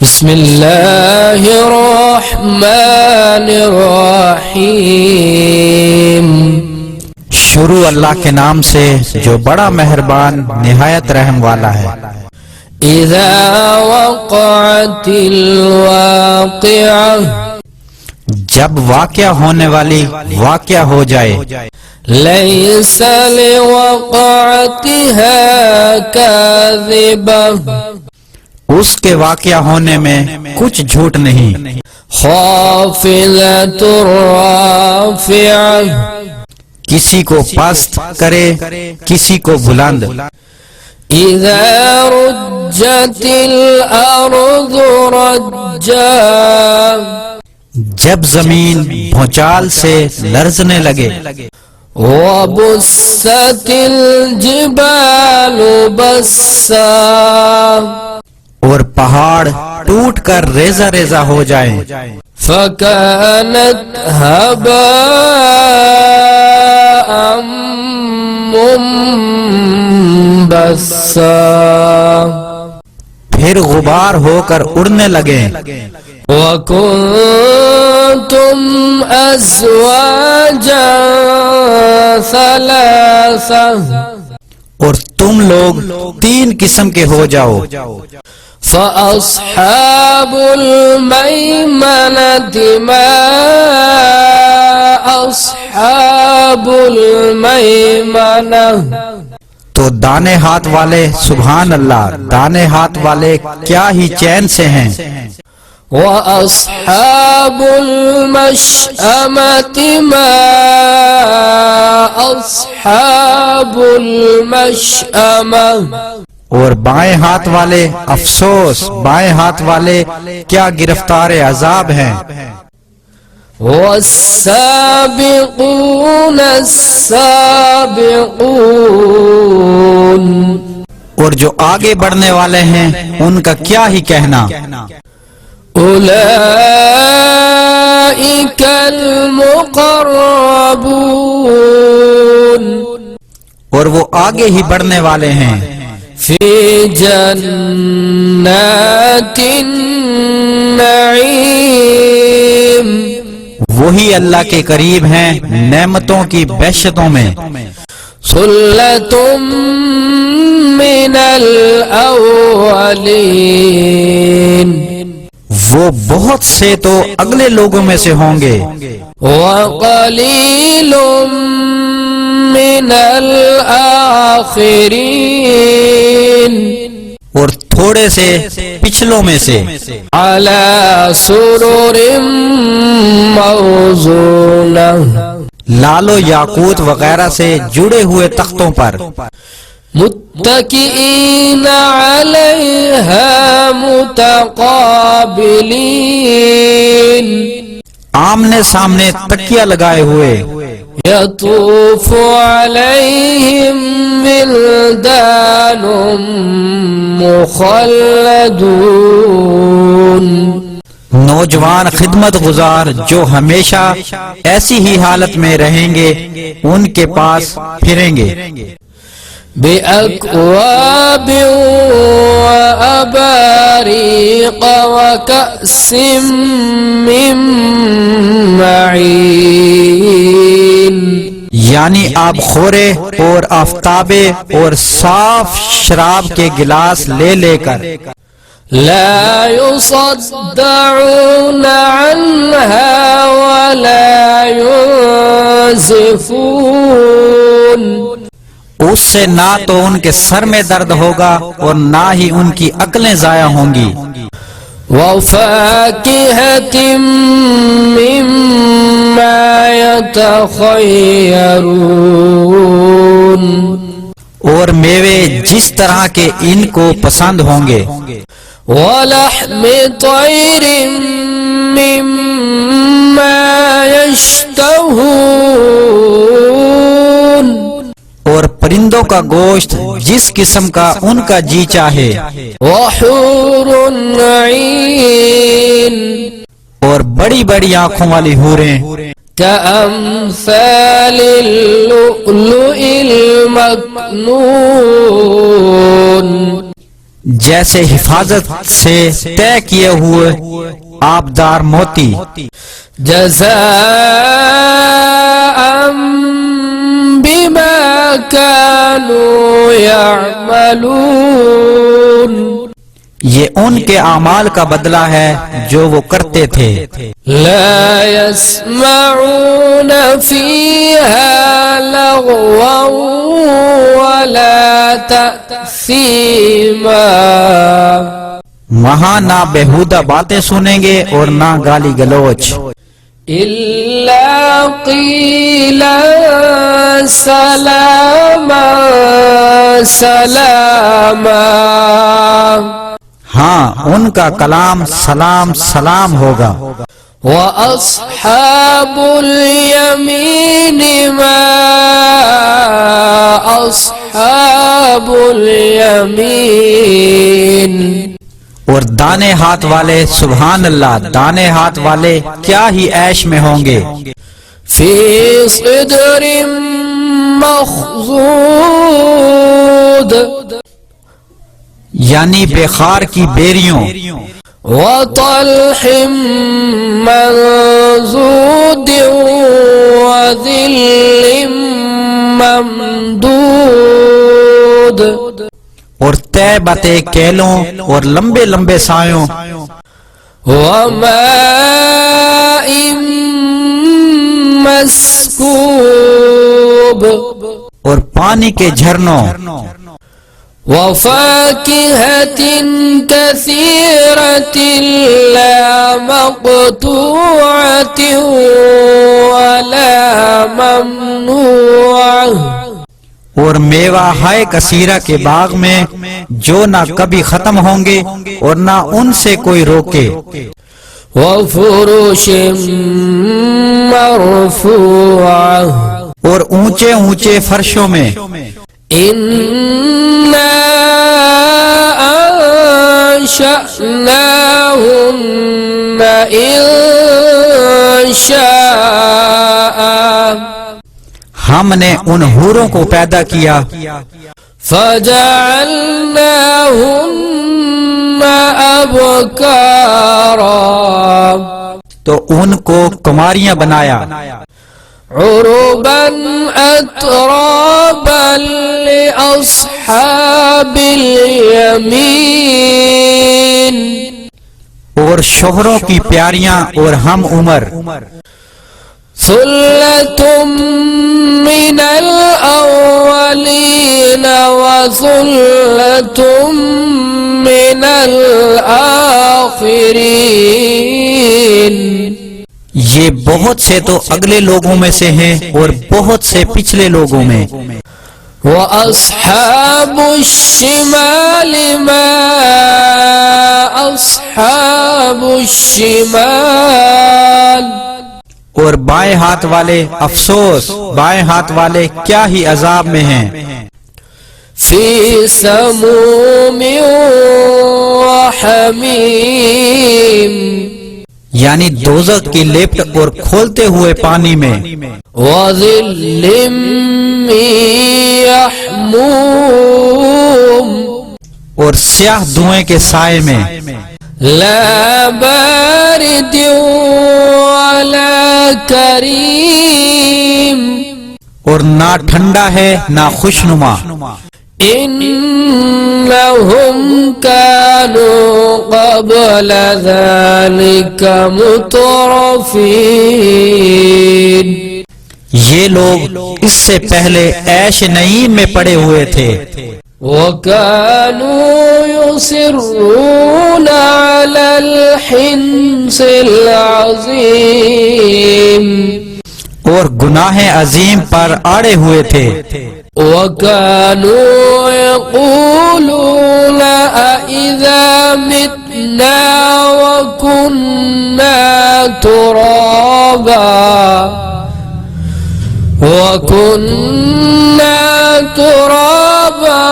بسم اللہ الرحمن الرحیم۔ شروع اللہ کے نام سے جو بڑا مہربان نہایت رحم والا ہے۔ اذا وقعت الواقعہ، جب واقعہ ہونے والی واقعہ ہو جائے۔ لیس لوقعتها کاذبہ، اس کے واقعہ ہونے میں کچھ جھوٹ نہیں۔ خافضۃ رافعہ، کسی کو پست کرے کسی کو بلند۔ اذا رجت الارض رجا، جب زمین بھونچال سے لرزنے لگے۔ وبست الجبال بسا، اور پہاڑ ٹوٹ کر ریزہ ریزہ ہو جائیں۔ فكانت هباء منبثا، پھر غبار ہو کر اڑنے لگے۔ وكنتم أزواجا ثلاثة، اور تم لوگ تین قسم کے ہو جاؤ۔ فأصحاب الميمنة ما أصحاب الميمنة، تو دانے ہاتھ والے سبحان اللہ، دانے ہاتھ والے کیا ہی چین سے ہیں۔ وأصحاب المشأمة ما أصحاب المشأمة، اور بائیں ہاتھ والے افسوس، بائیں ہاتھ والے کیا گرفتار عذاب ہیں۔ والسابقون السابقون، اور جو آگے بڑھنے والے ہیں ان کا کیا ہی کہنا۔ اولئک المقربون، اور وہ آگے ہی بڑھنے والے ہیں۔ فی جنات النعیم، وہی اللہ کے قریب ہیں نعمتوں کی بہشتوں میں۔ ثلۃ من الاولین، وہ بہت سے تو اگلے لوگوں میں سے ہوں گے۔ وقلیل من الآخرین، اور تھوڑے سے پچھلوں میں سے۔ علی سرر موضونہ، لال و یاقوت وغیرہ سے جڑے ہوئے تختوں پر۔ متکئین علیہا متقابلین، آمنے سامنے تکیہ لگائے ہوئے۔ یطوف علیہم ولدان مخلدون، نوجوان خدمت گزار جو ہمیشہ ایسی ہی حالت میں رہیں گے ان کے پاس پھریں گے۔ بِأَكْوَابٍ وَأَبَارِيقَ وَكَأْسٍ مِّن مَّعِينٍ، یعنی آب خورے اور آفتابے اور صاف شراب کے گلاس لے لے کر۔ لا يصدعون عنها ولا ينزفون، اس سے نہ تو ان کے سر میں درد ہوگا اور نہ ہی ان کی عقلیں ضائع ہوں گی۔ وَفَاكِهَةٍ مِّمَّا يَتَخَيَّرُونَ، اور میوے جس طرح کے ان کو پسند ہوں گے۔ وَلَحْمِ طَيْرٍ مِّمَّا يَشْتَهُونَ، اور پرندوں کا گوشت جس قسم کا ان کا جی چاہے۔ وَحُورٌ عِينٌ، اور بڑی بڑی آنکھوں والی حوریں كأمثال اللؤلؤ المكنون، جیسے حفاظت سے طے کیے ہوئے آبدار موتی، جزاء بما كانوا يعملون، یہ ان کے اعمال کا بدلہ ہے جو وہ کرتے تھے۔ لا يسمعون فيها لغوا ولا تأثيما، وہاں نہ بےہودہ باتیں سنیں گے اور نہ گالی گلوچ، إلا قيلا سلاما سلاما، ہاں ان کا کلام سلام سلام ہوگا۔ وأصحاب اليمين ما أصحاب اليمين، اور دانے ہاتھ والے، سبحان اللہ، دانے ہاتھ والے کیا ہی عیش میں ہوں گے، في صدر مخضود، یعنی بخار کی بیریوں، وطلح منضود وظل ممدود، اور طیبت کیلوں اور لمبے لمبے سایوں، وماء مسكوب، اور پانی کے جھرنوں، وفاكهة كثيرة لا مقطوعة ولا ممنوعة، اور میوہ ہے کثیرہ کے باغ میں جو نہ کبھی ختم ہوں گے اور نہ ان سے کوئی روکے، وفرش مرفوعة، اور اونچے اونچے فرشوں میں، إنا أنشأناهن إنشاء، ہم نے ان حوروں کو پیدا کیا، فجعلناهن أبكارا، تو ان کو کماریاں بنایا، عربا أترابا لأصحاب اليمين، اور شوہروں کی پیاریاں اور ہم عمر، ثلة من الأولين وثلة من الآخرين، یہ بہت سے تو اگلے لوگوں میں سے ہیں اور بہت سے پچھلے لوگوں میں، وأصحاب الشمال ما أصحاب الشمال، اور بائیں ہاتھ والے افسوس، بائیں ہاتھ والے کیا ہی عذاب میں ہیں، في سموم وحميم، یعنی دوزخ کی لپٹ اور کھولتے ہوئے پانی میں، وظل من يحموم، اور سیاہ دھوئیں کے سائے میں، لا بارد ولا کریم، اور نہ ٹھنڈا ہے نہ خوشنما، إنهم كانوا قبل ذلك مترفين، یہ لوگ اس سے پہلے عیش نعیم میں پڑے ہوئے تھے، وكانوا يصرون على الحنث العظيم، اور گناہ عظیم پر آڑے ہوئے تھے، وكانوا يقولون أإذا متنا وكنا ترابا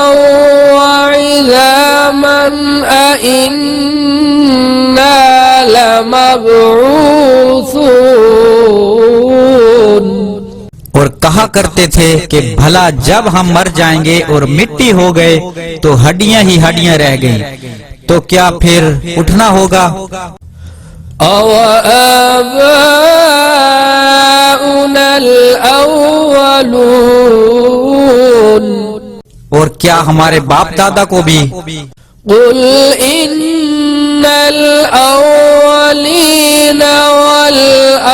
وعظاما أإنا لمبعوثون، اور کہا کرتے تھے کہ بھلا جب ہم مر جائیں گے اور مٹی ہو گئے تو ہڈیاں ہی ہڈیاں رہ گئیں تو کیا پھر اٹھنا ہوگا؟ أَوَآبَاؤُنَا الْأَوَّلُونَ اور کیا ہمارے باپ دادا کو بھی؟ قُلْ إِنَّ الْأَوَّلِينَ وَالْآخِرِينَ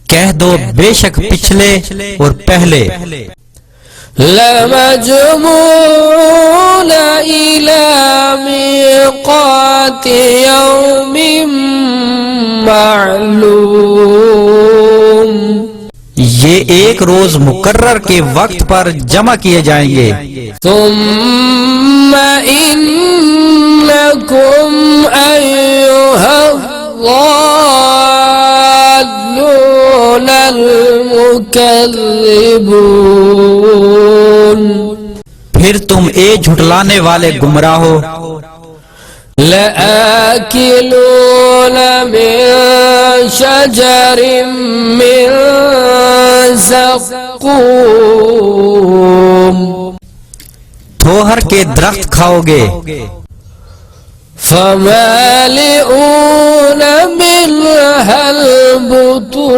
کہہ دو بے شک پچھلے اور پہلے لَمَجْمُوعُونَ إِلَى مِيقَاتِ يَوْمٍ مَّعْلُومٍ یہ ایک روز مقرر کے وقت پر جمع کیے جائیں گے. ثُمَّ إِنَّكُمْ أَيُّهَا الضَّالُّونَ الْمُكَذِّبُونَ پھر تم اے جھٹلانے والے گمراہ ہو. لَآكِلُونَ مِن شَجَرٍ مِّن زَقُّومٍ تھوہر کے درخت کھاؤ گے. فَمَالِئُونَ مِنْهَا الْبُطُونَ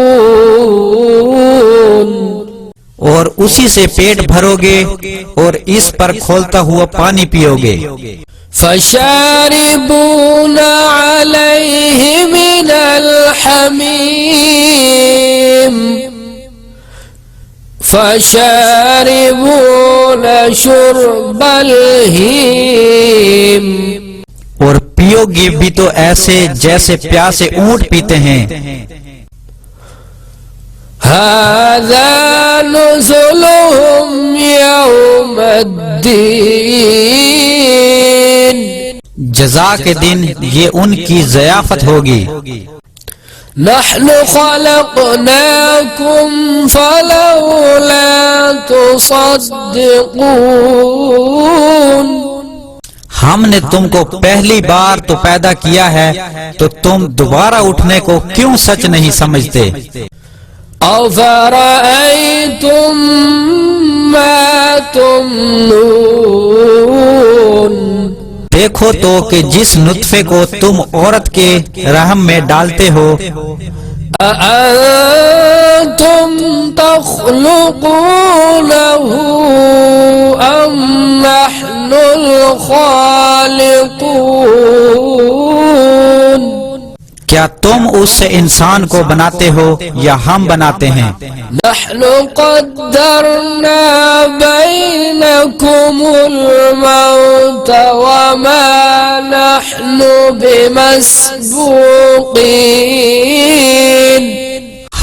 اور اسی سے پیٹ بھرو گے اور اس پر کھولتا ہوا پانی پیو گے. فَشَارِبُونَ عَلَيْهِ مِنَ الْحَمِيمِ فَشَارِبُونَ شُرْبَ الْهِيمِ اور پیو گے بھی تو ایسے جیسے پیاسے اونٹ پیتے ہیں. هَذَا نُزُلُهُمْ يَوْمَ الدِّينِ جزا کے دن یہ ان کی ضیافت ہوگی. نحن خلقناكم فلولا تصدقون ہم نے تم کو پہلی بار تو پیدا کیا ہے تو تم دوبارہ اٹھنے کو کیوں سچ نہیں سمجھتے؟ أَفَرَأَيْتُم مَّا تُمْنُونَ دیکھو تو کہ جس نطفے کو تم عورت کے رحم میں ڈالتے ہو، أَأَنتُمْ تَخْلُقُونَهُ أَمْ نَحْنُ الْخَالِقُونَ کیا تم اس سے انسان کو بناتے ہو یا ہم بناتے ہیں؟ نحن قدرنا بينكم الموت وما نحن بمسبوقين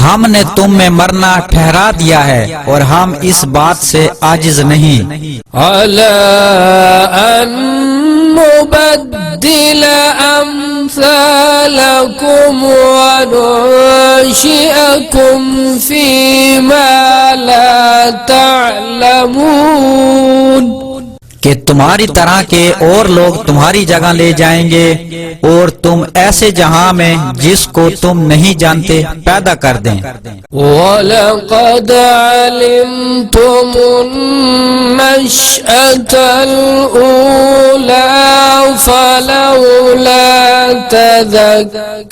ہم نے تم میں مرنا ٹھہرا دیا ہے اور ہم اس بات سے عاجز نہیں. على أن نبدل أمثالكم وننشئكم فيما لا تعلمون کہ تمہاری طرح کے اور لوگ تمہاری جگہ لے جائیں گے اور تم ایسے جہاں میں جس کو تم نہیں جانتے پیدا کر دیں. وَلَقَدْ عَلِمْتُمُ النَّشْأَةَ الْأُولَى فَلَوْلَا تَذَكَّرُونَ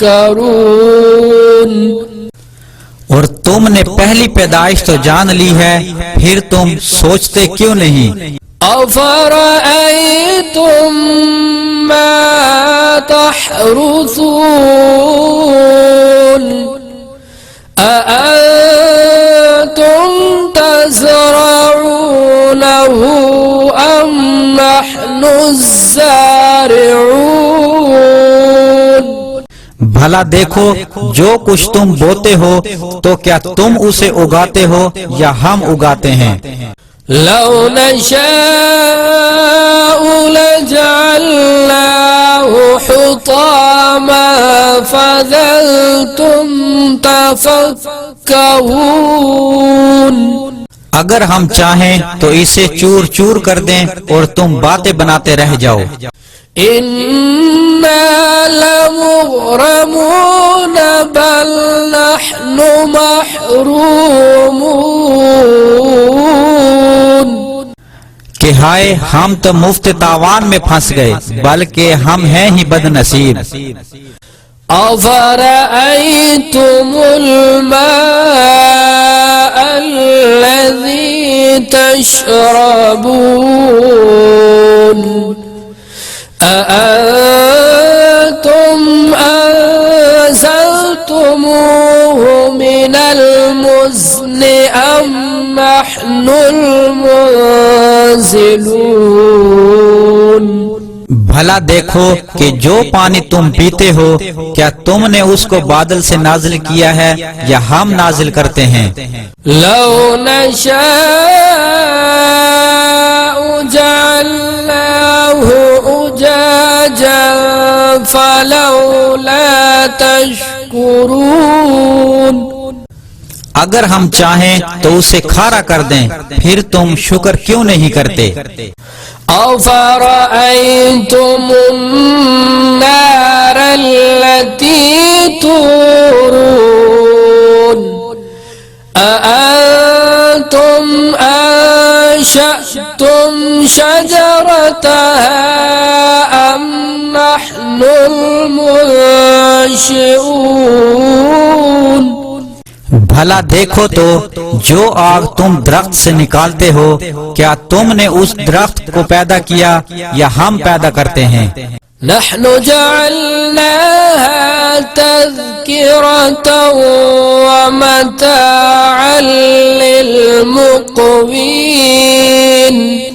اور تم نے پہلی پیدائش تو جان لی ہے پھر تم سوچتے کیوں نہیں؟ أَفَرَأَيْتُم مَّا تَحْرُثُونَ أَأَنتُمْ تَزْرَعُونَهُ أَمْ نَحْنُ الزَّارِعُونَ بھلا دیکھو جو کچھ تم بوتے ہو تو کیا تم اسے اگاتے ہو یا ہم اگاتے ہیں؟ لو نشاء لجعلناه حطاما فظلتم تفكهون اگر ہم چاہیں تو اسے چور چور کر دیں اور تم باتیں بناتے رہ جاؤ. إنا لمغرمون بل نحن محرومون کہ ہائے ہم تو مفت تاوان میں پھنس گئے بلکہ ہم ہیں ہی بد نصیب۔ أفرأيتم الماء الذي تشربون أأنتم أنزلتموه من المزن أم نحن المنزلون بھلا دیکھو کہ جو پانی تم پیتے ہو کیا تم نے اس کو بادل سے نازل کیا ہے یا ہم نازل کرتے ہیں؟ لو نشاء جعلناه أجاجا فلولا تشكرون اگر ہم چاہیں تو اسے کھارا کر دیں پھر تم شکر کیوں نہیں کرتے؟ أفرأيتم النار التي تورون أأنتم أنشأتم شجرتها أم نحن المنشئون بھلا دیکھو تو جو آگ تم درخت سے نکالتے ہو کیا تم نے اس درخت کو پیدا کیا یا ہم پیدا کرتے ہیں؟ نحن جعلناها تذكرة ومتاعا للمقوين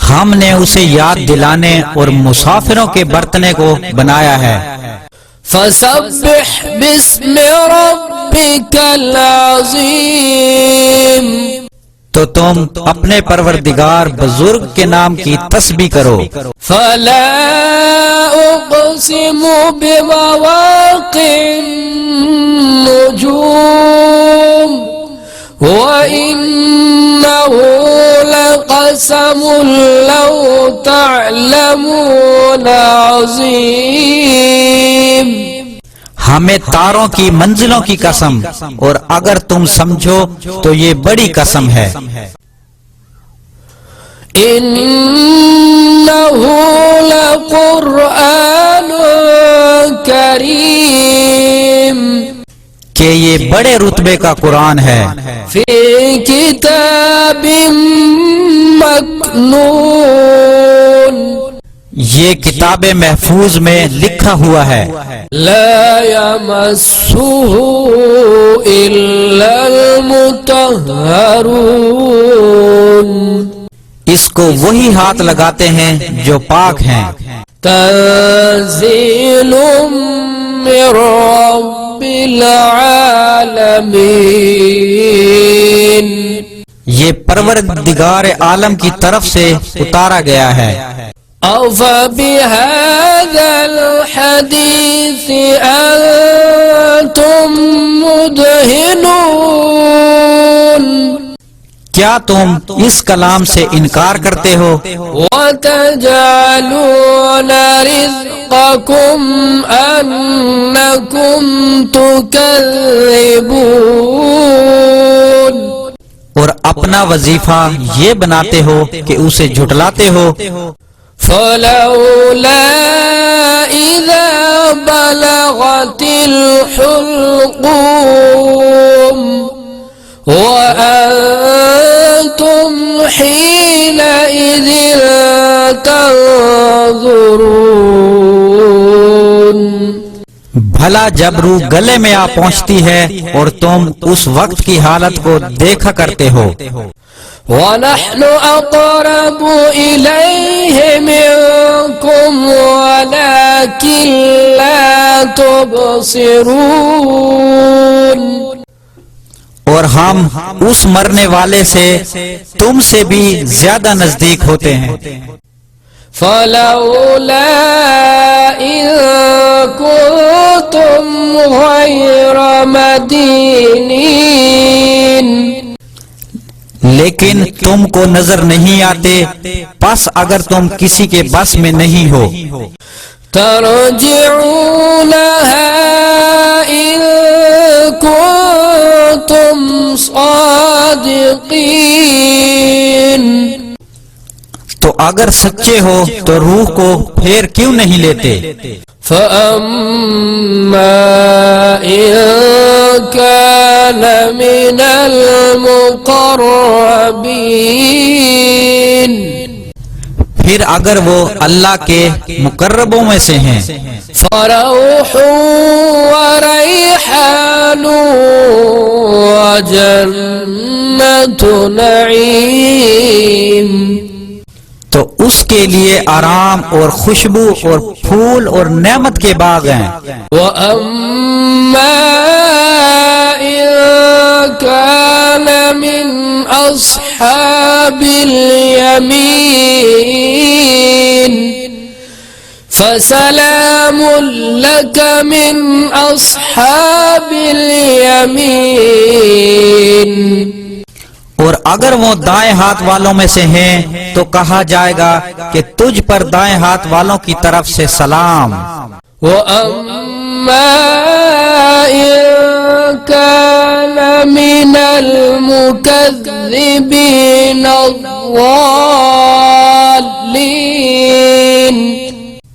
ہم نے اسے یاد دلانے اور مسافروں کے برتنے کو بنایا ہے۔ فسبح باسم ربك العظيم تو تم اپنے پروردگار بزرگ کے نام کی تسبیح کرو۔ فلا أقسم بمواقع النجوم وإنه لقسم لو تعلمون عظيم ہمیں تاروں کی منزلوں کی قسم اور اگر تم سمجھو تو یہ بڑی قسم ہے۔ إنه لقرآن کریم کہ یہ بڑے رتبے کا قرآن ہے۔ فی کتاب مکنون یہ کتاب محفوظ میں لکھا ہوا ہے۔ لا یمسہ الا المطہرون اس کو وہی ہاتھ لگاتے ہیں جو پاک ہیں۔ تنزیل من رب العالمین یہ پروردگار عالم کی طرف سے اتارا گیا ہے۔ أَفَبِهَذَا الْحَدِيثِ أَنْتُمْ مُدْهِنُونَ کیا تم اس کلام سے انکار کرتے ہو؟ وَتَجْعَلُونَ رِزْقَكُمْ أَنَّكُمْ تُكَذِّبُونَ اور اپنا وظیفہ یہ بناتے ہو کہ اسے جھٹلاتے ہو۔ فلولا إذا بلغت الحلقوم وأنتم حينئذ تنظرون بھلا جب روح گلے میں آ پہنچتی ہے اور تم اس وقت کی حالت کو دیکھا کرتے ہو۔ وَنَحْنُ أَقْرَبُ إِلَيْهِ مِنْكُمْ وَلَكِنْ لَا تُبْصِرُونَ اور ہم اس مرنے والے سے تم سے بھی زیادہ نزدیک ہوتے ہیں۔ فَلَوْلَا إِن كُنتُمْ غَيْرَ مَدِينِينَ لیکن تم کو نظر نہیں آتے پس اگر تم کسی کے بس میں نہیں ہو۔ ترجعونها إن كنتم صادقين. تو اگر سچے ہو تو روح کو پھیر کیوں نہیں لیتے؟ فَأَمَّا إِن كَانَ مِنَ الْمُقَرَّبِينَ. پھر اگر وہ اللہ کے مقربوں میں سے ہیں فَرَوْحٌ وَرَيْحَانٌ وَجَنَّةُ نَعِيمٍ. تو اس کے لیے آرام اور خوشبو اور پھول اور نعمت کے باغ ہیں. وَأَمَّا إِن كَانَ مِنْ أَصْحَابِ الْيَمِينِ فَسَلَامٌ لَكَ مِنْ أَصْحَابِ الْيَمِينِ. اور اگر وہ دائیں ہاتھ والوں میں سے ہیں تو کہا جائے گا کہ تجھ پر دائیں ہاتھ والوں کی طرف سے سلام. وَأَمَّا إِن كَانَ مِنَ الْمُكَذِّبِينَ الضَّالِّينَ.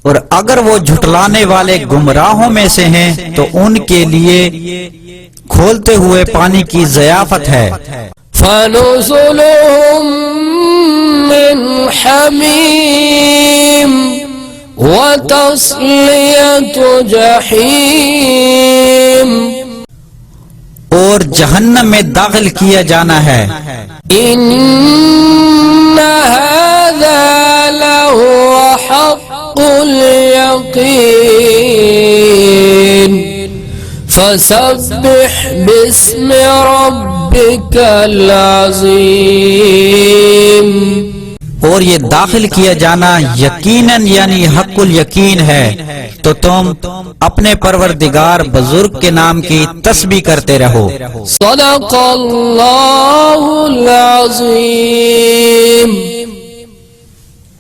اور اگر وہ جھٹلانے والے گمراہوں میں سے ہیں تو ان کے لیے کھولتے ہوئے پانی کی ضیافت ہے. فَنُزُلٌ مِّنْ حَمِيمٍ وَتَصْلِيَةُ جَحِيمٍ. اور جہنم میں داخل کیا جانا ہے. إِنَّ هَذَا لَهُوَ حَقُّ الْيَقِينِ. فَسَبِّحْ بِاسْمِ رَبِّكَ الْعَظِيمِ. اور یہ داخل کیا جانا یقیناً یعنی حق الیقین ہے تو تم اپنے پروردگار بزرگ کے نام کی تسبیح کرتے رہو. صدق اللہ العظیم.